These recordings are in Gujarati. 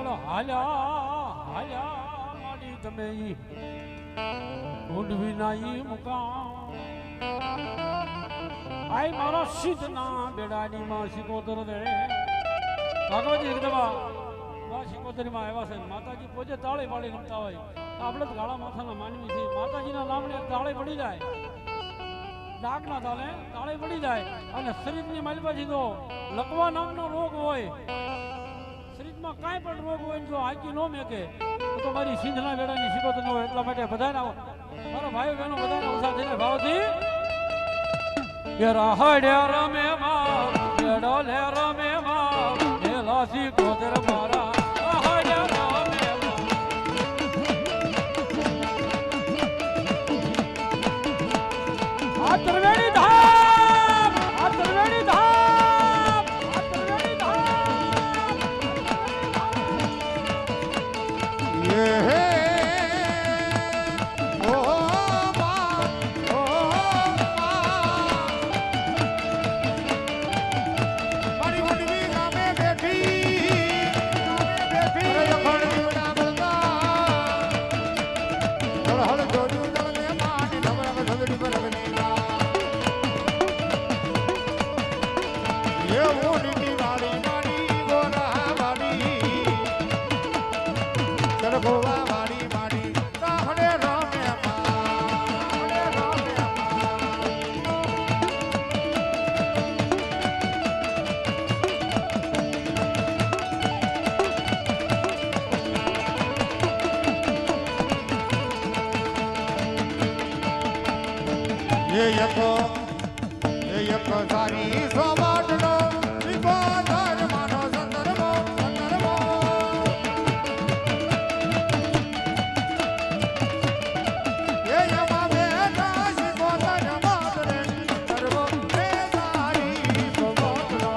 બોલો હાલ્યા હાલ્યા મારી તમે ઈ ઊંડવી ના ઈ મુકામ આઈ મારો સિદ્ધના બેડાની માં સિકોતર દે ભગવતી એકદવા માં સિકોતરી માં આવ્યા છે માતાજી પોતે તાળી પાડી રમતા હોય આપણે તો ગાળા માથાના માનવી છે માતાજીના નામને તાળે પડી જાય ડાકના તાળે પડી જાય અને શરીરની માલબાજી તો લકવા નામનો રોગ હોય શરીરમાં કાંઈ પણ રોગ હોય જો હાકી ન મેકે તો મારી સિંધના વેડાની સિકોતર ન હોય એટલા માટે બધાને મારા ભાઈઓ બહેનો બધાને ઉત્સાહ થઈને ભાવથી હડ્યા રમે માં બેડો લે રમે માં હેલા સિકોતર મારા હડ્યા રમે આ ત્રિવેણી ધામ આ ત્રિવેણી ધામ આ ત્રિવેણી ધામ યે એક સારી સોમાટનો વિકોધર માનો સંદર્ભો એ યમા બેઠા શિકોતર માતરે સર્વો એ સારી સોમાટનો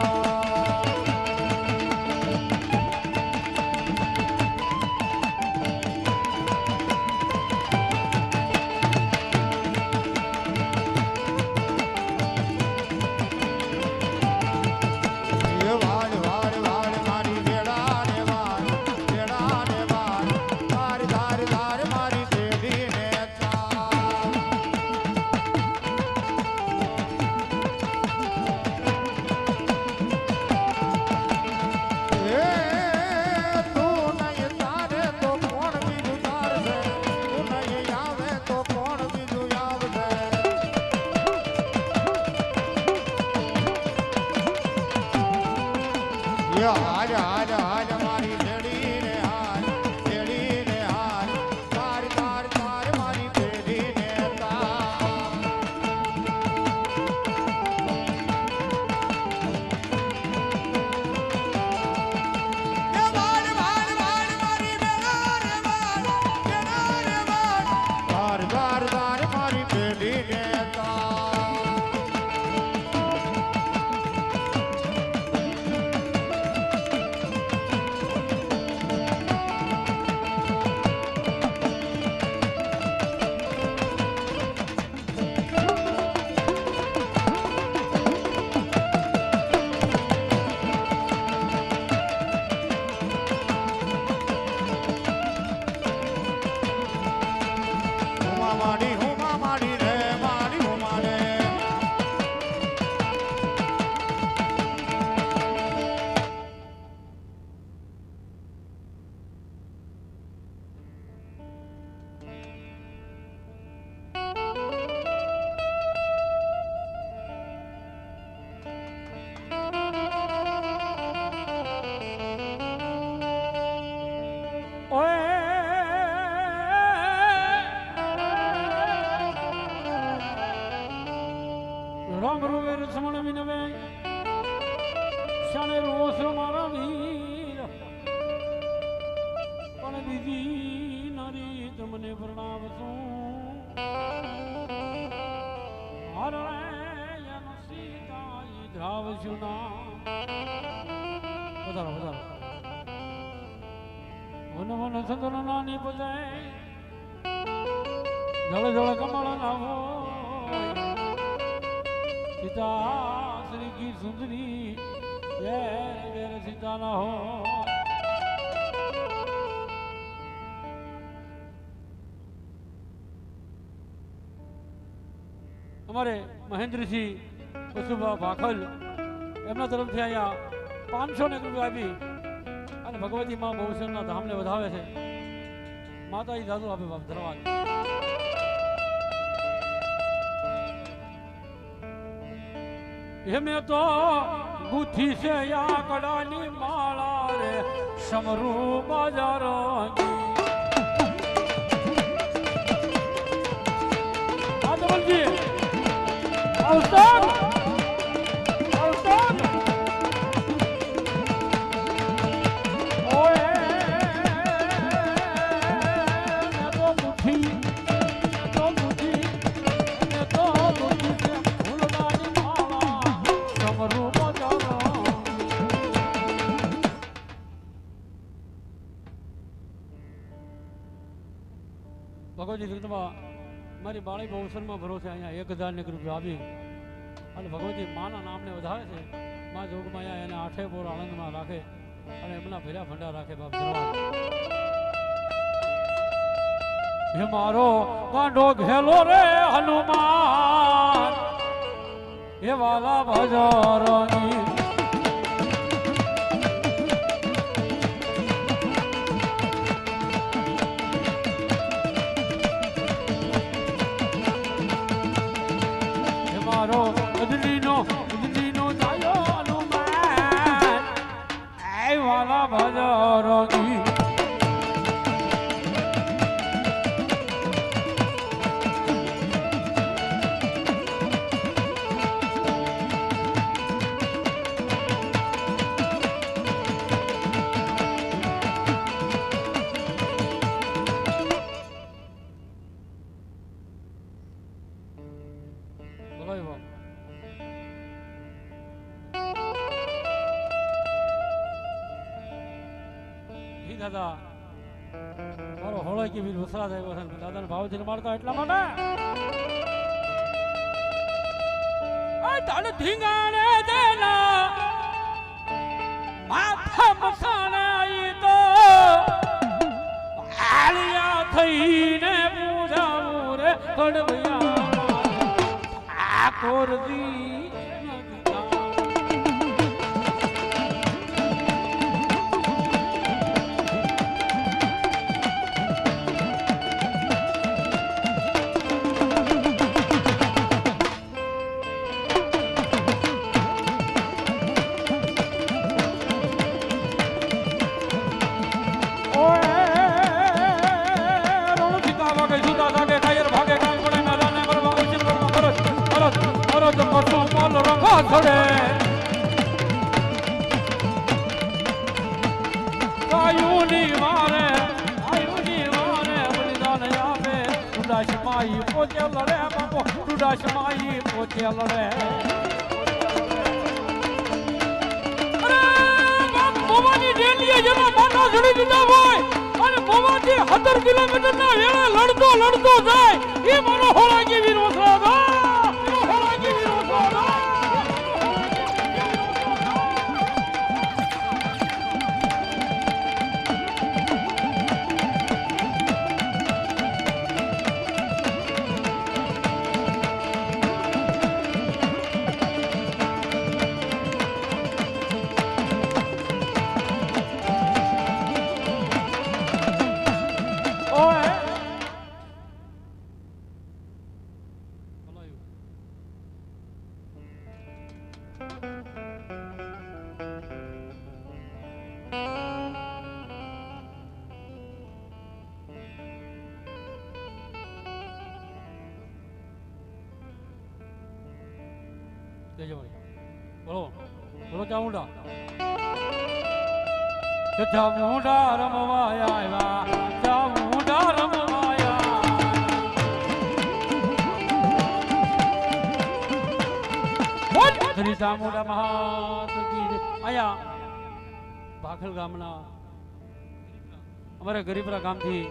રંગ રૂવે રસમણ વિનવે શાણે રોષ મારા વીર પણ બીજી નારી તમને પ્રણાવશું હરે સીતાઈ ધાવશું ના વધારો વધારો વન વન સંતન નાની પજાય જળ જળ કમળ ના હોય સીતા શ્રી કી સુંદરી વેર વેર સીતા ના હો અમારે મહેન્દ્રસિંહ કસુભા ભાખલ એમના તરફથી અહીંયા 500 રૂપિયા આપી અને ભગવતી માં બહુસરના ધામને વધાવે છે. માતાજી દાદુ આપે બાપ ધન્યવાદ. એમે તો ગુથી છે આકડાની માળા રે સમરૂ બજારની. આ ધવલજી અવતાર અવતાર ઓએ મેં તો ગુથી છે ફૂલડાની માળા સમરૂ બજારની. ભગવતી જગદંબા મારી બાળી બહુસરમાં ભરોસે અહીંયા 1000 રૂપિયા આપી અને ભગવતી માના નામને વધારે છે. મા જોગમાયા એને આઠે બોર આનંદમાં રાખે અને એમના ભેરા ભંડાર રાખે બાપ ધન્યવાદ. હે મારો ગાંડો ઘેલો રે હનુમાન હે વાલા ભજરની. મારો ઉજલીનો જાયો હનુમાન એ વાલા ભજરની. દાદા મારો હોળો કે વીર વસરાજ આવ્યો છે. દાદાને ભાવથી મારતા એટલા માટે તાળ ધીંગાણે દેના માથા મસાણા ઈ તો આલિયા થઈને પૂજાવું રે કડવૈયા ઠાકોરજી. આયુની વારે બલિદાન આપે. ડુડાશમાઈ પોતે લડે બાપો ડુડાશમાઈ પોતે લડે. મોવાની ડેલીએ જેમાં બાટા ચડી દીધા હોય અને મોવાથી 17 કિલોમીટરના વેળા લડતો જાય એ મારો હોળાગી વીર વસરાજ. બોલો ચામુંડા. ચામુંડા રમવા આવ્યા, ચામુંડા રમવા આવ્યા. શ્રી ચામુંડા મહારાજ કી જય. અહીંયા ભાખલ ગામના અમારા ગરીબરા ગામથી